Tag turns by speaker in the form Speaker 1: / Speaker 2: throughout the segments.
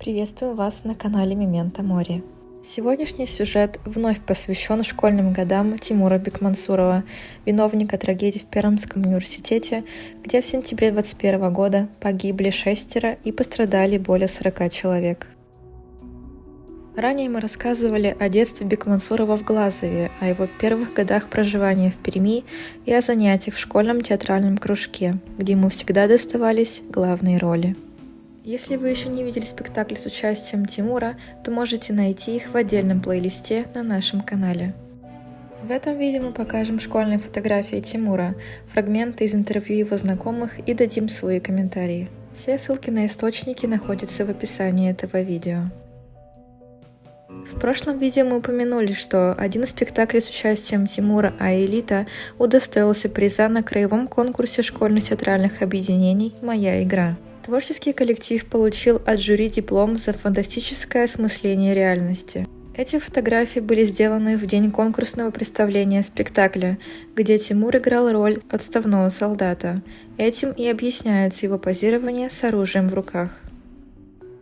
Speaker 1: Приветствую вас на канале Мементо Мори. Сегодняшний сюжет вновь посвящен школьным годам Тимура Бекмансурова, виновника трагедии в Пермском университете, где в сентябре 2021 года погибли 6 и пострадали более 40 человек. Ранее мы рассказывали о детстве Бекмансурова в Глазове, о его первых годах проживания в Перми и о занятиях в школьном театральном кружке, где ему всегда доставались главные роли. Если вы еще не видели спектакли с участием Тимура, то можете найти их в отдельном плейлисте на нашем канале. В этом видео мы покажем школьные фотографии Тимура, фрагменты из интервью его знакомых и дадим свои комментарии. Все ссылки на источники находятся в описании этого видео. В прошлом видео мы упомянули, что один из спектаклей с участием Тимура «Аэлита» удостоился приза на краевом конкурсе школьных театральных объединений «Моя игра». Творческий коллектив получил от жюри диплом за фантастическое осмысление реальности. Эти фотографии были сделаны в день конкурсного представления спектакля, где Тимур играл роль отставного солдата. Этим и объясняется его позирование с оружием в руках.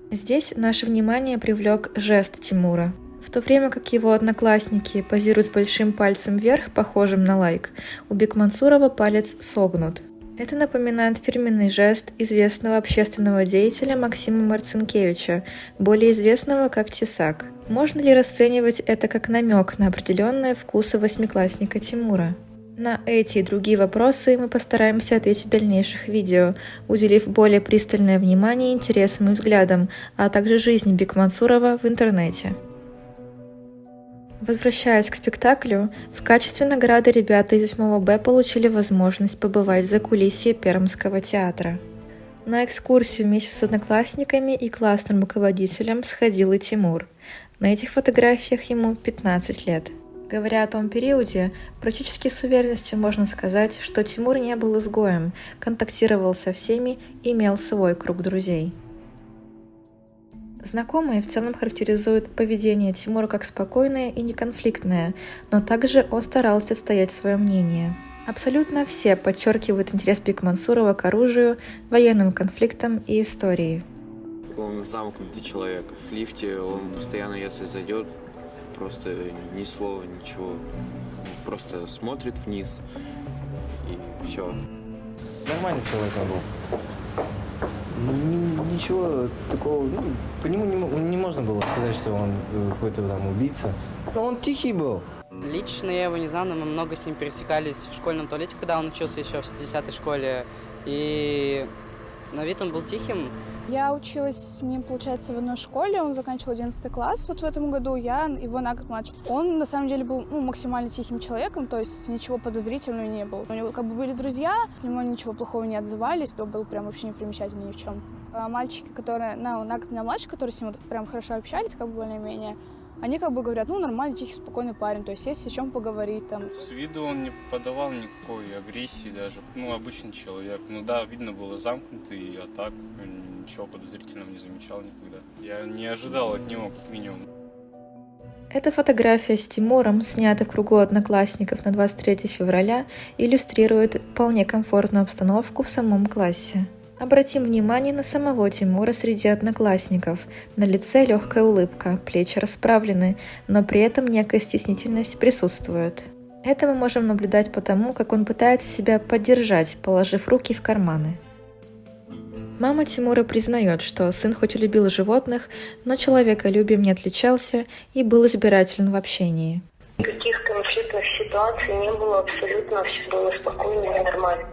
Speaker 1: Здесь наше внимание привлек жест Тимура. В то время как его одноклассники позируют с большим пальцем вверх, похожим на лайк, у Бекмансурова палец согнут. Это напоминает фирменный жест известного общественного деятеля Максима Марцинкевича, более известного как Тесак. Можно ли расценивать это как намек на определенные вкусы восьмиклассника Тимура? На эти и другие вопросы мы постараемся ответить в дальнейших видео, уделив более пристальное внимание интересам и взглядам, а также жизни Бекмансурова в интернете. Возвращаясь к спектаклю, в качестве награды ребята из 8 Б получили возможность побывать в закулисье Пермского театра. На экскурсию вместе с одноклассниками и классным руководителем сходил и Тимур. На этих фотографиях ему 15 лет. Говоря о том периоде, практически с уверенностью можно сказать, что Тимур не был изгоем, контактировал со всеми и имел свой круг друзей. Знакомые в целом характеризуют поведение Тимура как спокойное и неконфликтное, но также он старался отстоять свое мнение. Абсолютно все подчеркивают интерес Бекмансурова к оружию, военным конфликтам и истории.
Speaker 2: Он замкнутый человек. В лифте он постоянно, если зайдет, просто ни слова, ничего. Просто смотрит вниз и все.
Speaker 3: Нормальный человек был. Ничего такого, по нему не можно было сказать, что он какой-то там убийца. Он тихий был.
Speaker 4: Лично я его не знал, но мы много с ним пересекались в школьном туалете, когда он учился еще в 10-й школе. И на вид он был тихим.
Speaker 5: Я училась с ним, получается, в одной школе, он заканчивал 11 класс вот в этом году, я его на год младше. Он, на самом деле, был максимально тихим человеком, то есть ничего подозрительного не было. У него как бы были друзья, к нему ничего плохого не отзывались, он был прям вообще не примечательный ни в чем. А мальчики, которые на год меня младше, которые с ним вот прям хорошо общались, как бы более-менее, они как бы говорят, нормальный, тихий, спокойный парень, то есть есть о чем поговорить там.
Speaker 6: С виду он не подавал никакой агрессии даже, обычный человек. Да, видно было замкнутый, а так ничего подозрительного не замечал никогда. Я не ожидал от него как минимум.
Speaker 1: Эта фотография с Тимуром, снята в кругу одноклассников на 23 февраля, иллюстрирует вполне комфортную обстановку в самом классе. Обратим внимание на самого Тимура среди одноклассников. На лице легкая улыбка, плечи расправлены, но при этом некая стеснительность присутствует. Это мы можем наблюдать по тому, как он пытается себя поддержать, положив руки в карманы. Мама Тимура признает, что сын хоть и любил животных, но человеколюбием не отличался и был избирателен в общении.
Speaker 7: Никаких конфликтных ситуаций не было, абсолютно все было спокойно и нормально.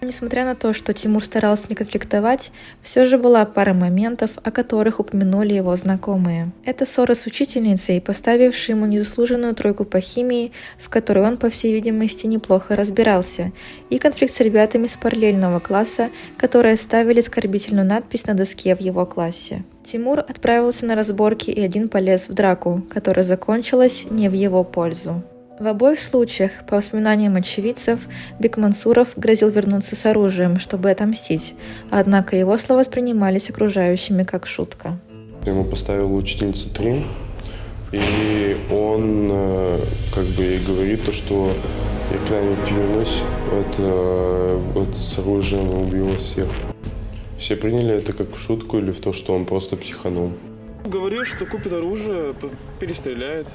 Speaker 1: Несмотря на то, что Тимур старался не конфликтовать, все же была пара моментов, о которых упомянули его знакомые. Это ссора с учительницей, поставившей ему незаслуженную тройку по химии, в которой он, по всей видимости, неплохо разбирался, и конфликт с ребятами с параллельного класса, которые ставили оскорбительную надпись на доске в его классе. Тимур отправился на разборки и один полез в драку, которая закончилась не в его пользу. В обоих случаях, по воспоминаниям очевидцев, Бекмансуров грозил вернуться с оружием, чтобы отомстить, однако его слова воспринимались окружающими как шутка.
Speaker 8: Ему поставила учительница 3, и он ей говорит, что я когда-нибудь вернусь, с оружием убью всех. Все приняли это как в шутку или в то, что он просто психанул.
Speaker 9: Говорил, что купит оружие, перестреляет.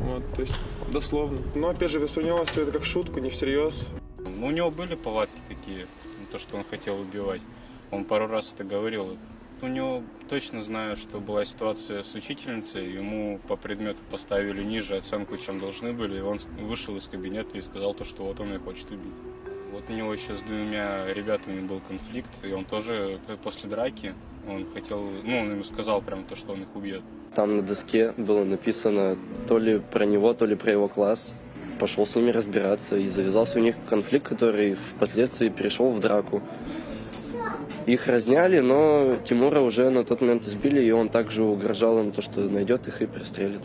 Speaker 9: Вот, то есть дословно. Но опять же воспринимал все это как шутку, не всерьез.
Speaker 6: У него были повадки такие, то, что он хотел убивать. Он пару раз это говорил. У него точно знаю, что была ситуация с учительницей, ему по предмету поставили ниже оценку, чем должны были, и он вышел из кабинета и сказал то, что вот он ее хочет убить. Вот у него еще с двумя ребятами был конфликт, и он тоже после драки, он хотел, он ему сказал прям то, что он их убьет.
Speaker 10: Там на доске было написано то ли про него, то ли про его класс. Пошел с ними разбираться, и завязался у них конфликт, который впоследствии перешел в драку. Их разняли, но Тимура уже на тот момент избили, и он также угрожал им, то, что найдет их и пристрелит.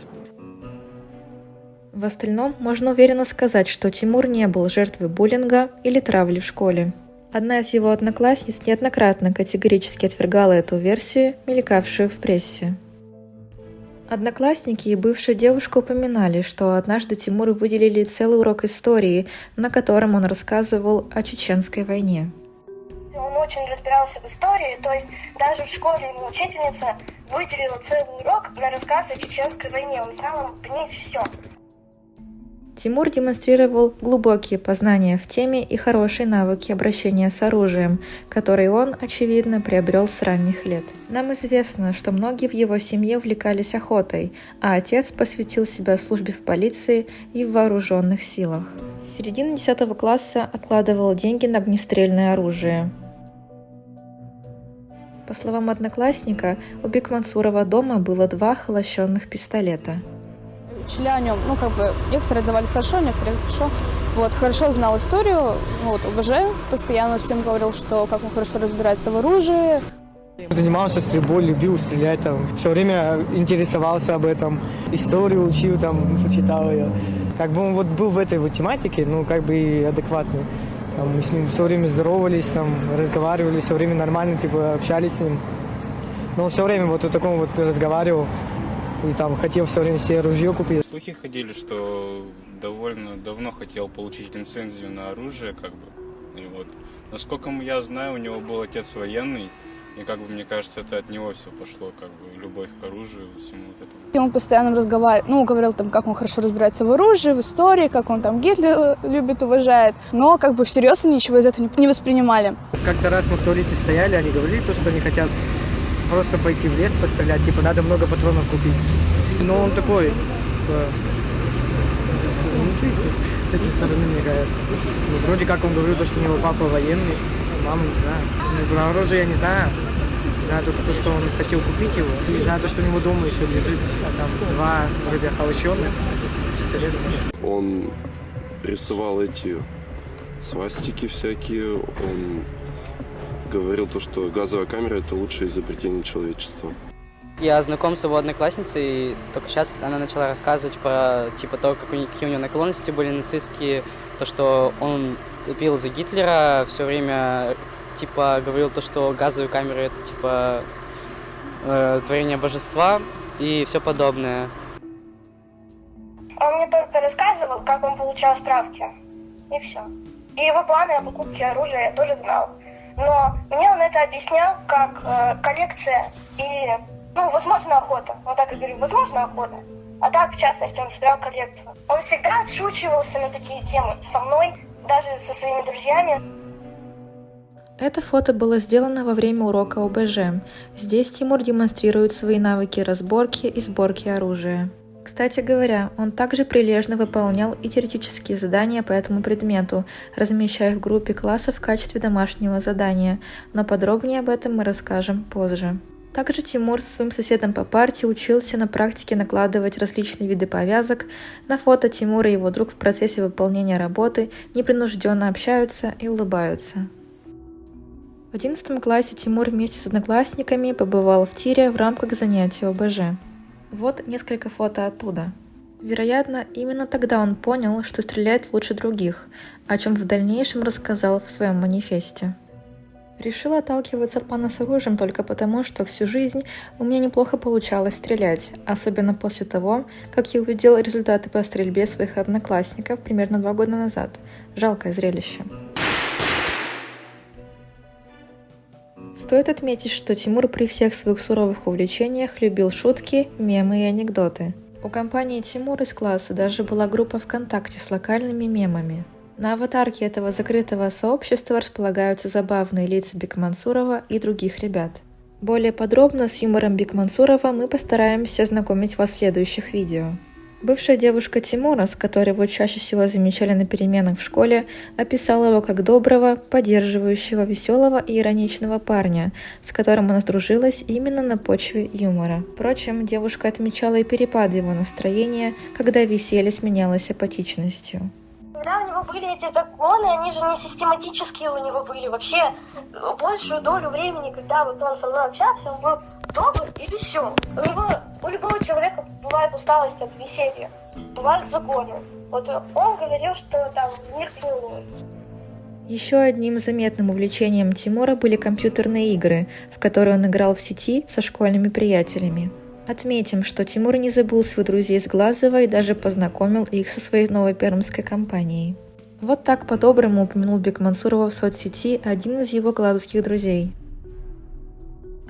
Speaker 1: В остальном можно уверенно сказать, что Тимур не был жертвой буллинга или травли в школе. Одна из его одноклассниц неоднократно категорически отвергала эту версию, мелькавшую в прессе. Одноклассники и бывшая девушка упоминали, что однажды Тимуру выделили целый урок истории, на котором он рассказывал о Чеченской войне.
Speaker 7: Он очень разбирался в истории, то есть даже в школе ему учительница выделила целый урок на рассказ о Чеченской войне. Он знал по ней все.
Speaker 1: Тимур демонстрировал глубокие познания в теме и хорошие навыки обращения с оружием, которые он, очевидно, приобрел с ранних лет. Нам известно, что многие в его семье увлекались охотой, а отец посвятил себя службе в полиции и в вооруженных силах. С середины 10 класса откладывал деньги на огнестрельное оружие. По словам одноклассника, у Бикмансурова дома было 2 холощенных пистолета.
Speaker 5: Учили о нем, некоторые давались хорошо, некоторые хорошо. Хорошо знал историю, ОБЖ, постоянно всем говорил, что как он хорошо разбирается в оружии.
Speaker 3: Занимался стрельбой, любил стрелять, все время интересовался об этом, историю учил, читал ее. Он был в этой тематике, и адекватный. Мы с ним все время здоровались, разговаривали, все время нормально, общались с ним. Но все время о таком разговаривал. И хотел все время себе ружье купить.
Speaker 6: Слухи ходили, что довольно давно хотел получить лицензию на оружие, И насколько я знаю, у него был отец военный, и мне кажется, это от него все пошло, любовь к оружию, всему этому.
Speaker 5: И он постоянно разговаривал, говорил как он хорошо разбирается в оружии, в истории, как он Гитлера любит, уважает. Но всерьез ничего из этого не воспринимали.
Speaker 3: Как-то раз мы в туалете стояли, они говорили что они хотят просто пойти в лес пострелять, надо много патронов купить. Но он такой, с этой стороны, мне кажется. Вроде как он говорил, что у него папа военный, мама не знаю. Про оружие я не знаю. Знаю только то, что он хотел купить его. И знаю то, что у него дома еще лежит, 2 вроде холощенных пистолета.
Speaker 8: Он рисовал эти свастики всякие, он говорил то, что газовая камера – это лучшее изобретение человечества.
Speaker 4: Я знаком с его одноклассницей, и только сейчас она начала рассказывать про то, какие у него наклонности были нацистские, то, что он пил за Гитлера, все время говорил то, что газовые камеры это творение божества и все подобное.
Speaker 7: Он мне только рассказывал, как он получал справки, и все. И его планы о покупке оружия я тоже знал. Но мне он это объяснял как коллекция и, возможно, охота. Он так и говорил, возможно, охота. А так, в частности, он собирал коллекцию. Он всегда отшучивался на такие темы со мной, даже со своими друзьями.
Speaker 1: Это фото было сделано во время урока ОБЖ. Здесь Тимур демонстрирует свои навыки разборки и сборки оружия. Кстати говоря, он также прилежно выполнял и теоретические задания по этому предмету, размещая их в группе класса в качестве домашнего задания, но подробнее об этом мы расскажем позже. Также Тимур со своим соседом по парте учился на практике накладывать различные виды повязок. На фото Тимур и его друг в процессе выполнения работы непринужденно общаются и улыбаются. В 11 классе Тимур вместе с одноклассниками побывал в тире в рамках занятий ОБЖ. Вот несколько фото оттуда. Вероятно, именно тогда он понял, что стреляет лучше других, о чем в дальнейшем рассказал в своем манифесте. Решил отталкиваться от плана с оружием только потому, что всю жизнь у меня неплохо получалось стрелять, особенно после того, как я увидел результаты по стрельбе своих одноклассников примерно 2 года назад. Жалкое зрелище. С Стоит отметить, что Тимур при всех своих суровых увлечениях любил шутки, мемы и анекдоты. У компании Тимура из класса даже была группа ВКонтакте с локальными мемами. На аватарке этого закрытого сообщества располагаются забавные лица Бекмансурова и других ребят. Более подробно с юмором Бекмансурова мы постараемся ознакомить вас в следующих видео. Бывшая девушка Тимура, с которой его чаще всего замечали на переменах в школе, описала его как доброго, поддерживающего, веселого и ироничного парня, с которым она сдружилась именно на почве юмора. Впрочем, девушка отмечала и перепады его настроения, когда веселье сменялось апатичностью.
Speaker 7: Когда у него были эти законы, они же не систематические у него были. Вообще, большую долю времени, когда вот он со мной общался, он был добр и весел. У любого человека бывает усталость от веселья, бывают законы. Вот он говорил, что там мир гнилой.
Speaker 1: Еще одним заметным увлечением Тимура были компьютерные игры, в которые он играл в сети со школьными приятелями. Отметим, что Тимур не забыл своих друзей из Глазова и даже познакомил их со своей новой пермской компанией. Вот так по-доброму упомянул Бекмансурова в соцсети один из его глазовских друзей.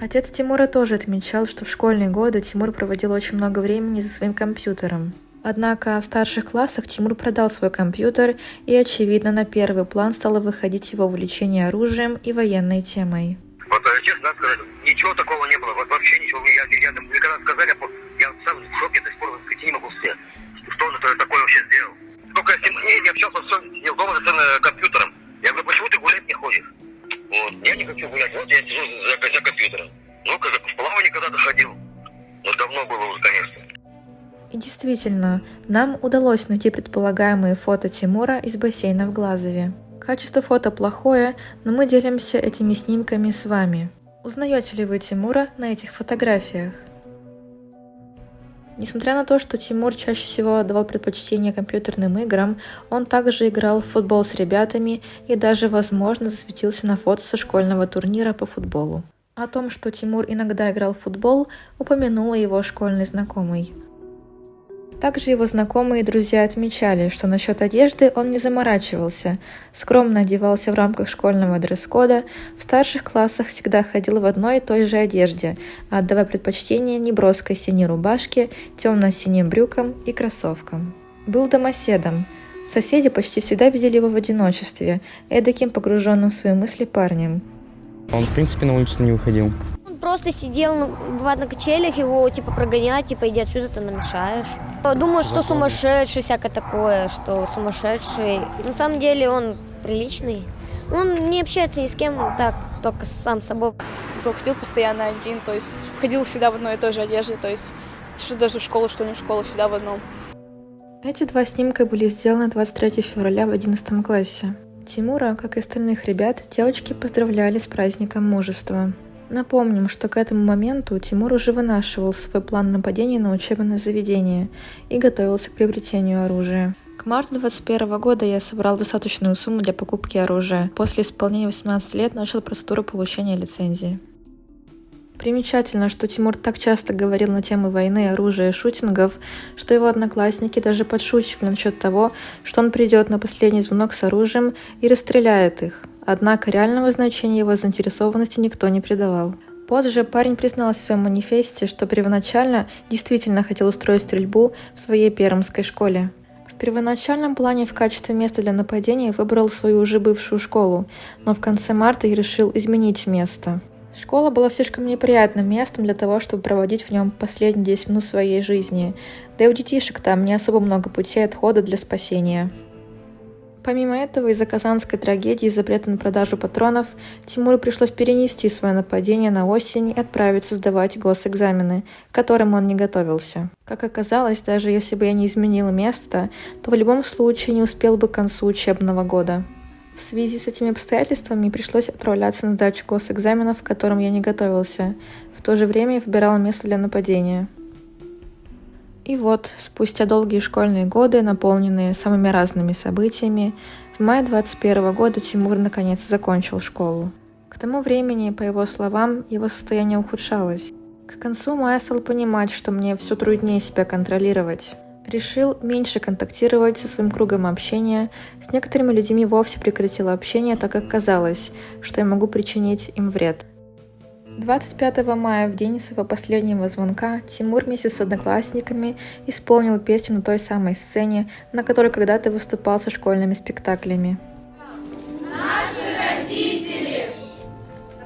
Speaker 1: Отец Тимура тоже отмечал, что в школьные годы Тимур проводил очень много времени за своим компьютером. Однако в старших классах Тимур продал свой компьютер, и, очевидно, на первый план стало выходить его увлечение оружием и военной темой.
Speaker 11: Вот, честно сказать, ничего такого не было, вот вообще ничего. Я мне когда сказали, я сам в шоке, до сих пор сказать не могу себе, что он это такое вообще сделал. Только с ним не общался, сидел дома за компьютером. Я говорю, почему ты гулять не ходишь? Вот, я не хочу гулять, вот я сижу за компьютером. Ну, как в плавание когда-то ходил, но давно было уже, конечно.
Speaker 1: И действительно, нам удалось найти предполагаемые фото Тимура из бассейна в Глазове. Качество фото плохое, но мы делимся этими снимками с вами. Узнаете ли вы Тимура на этих фотографиях? Несмотря на то, что Тимур чаще всего отдавал предпочтение компьютерным играм, он также играл в футбол с ребятами и даже, возможно, засветился на фото со школьного турнира по футболу. О том, что Тимур иногда играл в футбол, упомянула его школьный знакомый. Также его знакомые и друзья отмечали, что насчет одежды он не заморачивался, скромно одевался в рамках школьного дресс-кода, в старших классах всегда ходил в одной и той же одежде, отдавая предпочтение неброской синей рубашке, темно-синим брюкам и кроссовкам. Был домоседом. Соседи почти всегда видели его в одиночестве, эдаким погруженным в свои мысли парнем.
Speaker 12: Он, в принципе, на улицу не выходил.
Speaker 13: Просто сидел, бывает, на качелях, его типа прогонять, типа иди отсюда, ты намешаешь. Думаю, что сумасшедший, всякое такое, что сумасшедший. На самом деле он приличный. Он не общается ни с кем, так, только сам с собой.
Speaker 5: Он ходил постоянно один, то есть входил всегда в одной и той же одежде, то есть что даже в школу, что не в школу, всегда в одном.
Speaker 1: Эти два снимка были сделаны 23 февраля в 11 классе. Тимура, как и остальных ребят, девочки поздравляли с праздником мужества. Напомним, что к этому моменту Тимур уже вынашивал свой план нападения на учебное заведение и готовился к приобретению оружия. К марту 2021 года я собрал достаточную сумму для покупки оружия. После исполнения 18 лет начал процедуру получения лицензии. Примечательно, что Тимур так часто говорил на темы войны, оружия и шутингов, что его одноклассники даже подшучивали насчет того, что он придет на последний звонок с оружием и расстреляет их. Однако реального значения его заинтересованности никто не придавал. Позже парень признался в своем манифесте, что первоначально действительно хотел устроить стрельбу в своей пермской школе. В первоначальном плане в качестве места для нападения выбрал свою уже бывшую школу, но в конце марта и решил изменить место. Школа была слишком неприятным местом для того, чтобы проводить в нем последние 10 минут своей жизни, да и у детишек там не особо много путей отхода для спасения. Помимо этого, из-за казанской трагедии и запрета на продажу патронов, Тимуру пришлось перенести свое нападение на осень и отправиться сдавать госэкзамены, к которым он не готовился. Как оказалось, даже если бы я не изменил место, то в любом случае не успел бы к концу учебного года. В связи с этими обстоятельствами пришлось отправляться на сдачу госэкзаменов, к которым я не готовился. В то же время я выбирал место для нападения. И вот, спустя долгие школьные годы, наполненные самыми разными событиями, в мае 2021 года Тимур наконец закончил школу. К тому времени, по его словам, его состояние ухудшалось. К концу мая стал понимать, что мне все труднее себя контролировать. Решил меньше контактировать со своим кругом общения, с некоторыми людьми вовсе прекратил общение, так как казалось, что я могу причинить им вред. 25 мая, в день своего последнего звонка, Тимур вместе с одноклассниками исполнил песню на той самой сцене, на которой когда-то выступал со школьными спектаклями.
Speaker 14: Наши родители!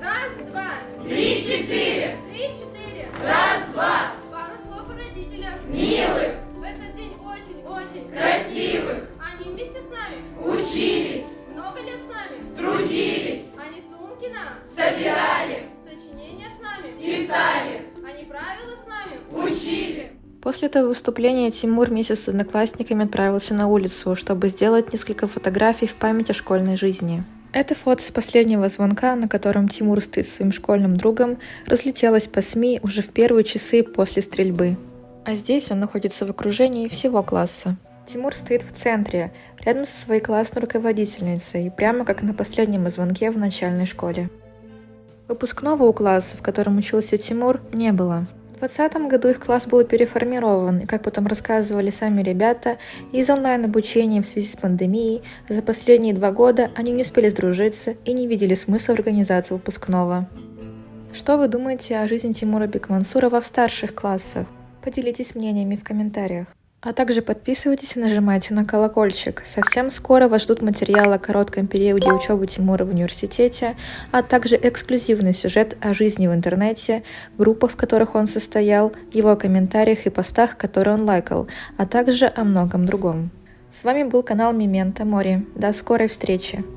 Speaker 14: Раз, два, три, четыре! Три, четыре! Раз, два! Пару слов о родителях! Милых! В этот день очень-очень красивых! Они вместе с нами учились! Много лет с нами трудились! Они сумки нам собирали! Сочинения с нами писали! Они правила с нами учили!
Speaker 1: После этого выступления Тимур вместе с одноклассниками отправился на улицу, чтобы сделать несколько фотографий в память о школьной жизни. Это фото с последнего звонка, на котором Тимур стоит со своим школьным другом, разлетелось по СМИ уже в первые часы после стрельбы. А здесь он находится в окружении всего класса. Тимур стоит в центре, рядом со своей классной руководительницей, прямо как на последнем звонке в начальной школе. Выпускного у класса, в котором учился Тимур, не было. В 2020 году их класс был переформирован, и, как потом рассказывали сами ребята, из онлайн-обучения в связи с пандемией за последние 2 года они не успели сдружиться и не видели смысла в организации выпускного. Что вы думаете о жизни Тимура Бекмансурова в старших классах? Поделитесь мнениями в комментариях. А также подписывайтесь и нажимайте на колокольчик. Совсем скоро вас ждут материалы о коротком периоде учебы Тимура в университете, а также эксклюзивный сюжет о жизни в интернете, группах, в которых он состоял, его комментариях и постах, которые он лайкал, а также о многом другом. С вами был канал Memento Mori. До скорой встречи!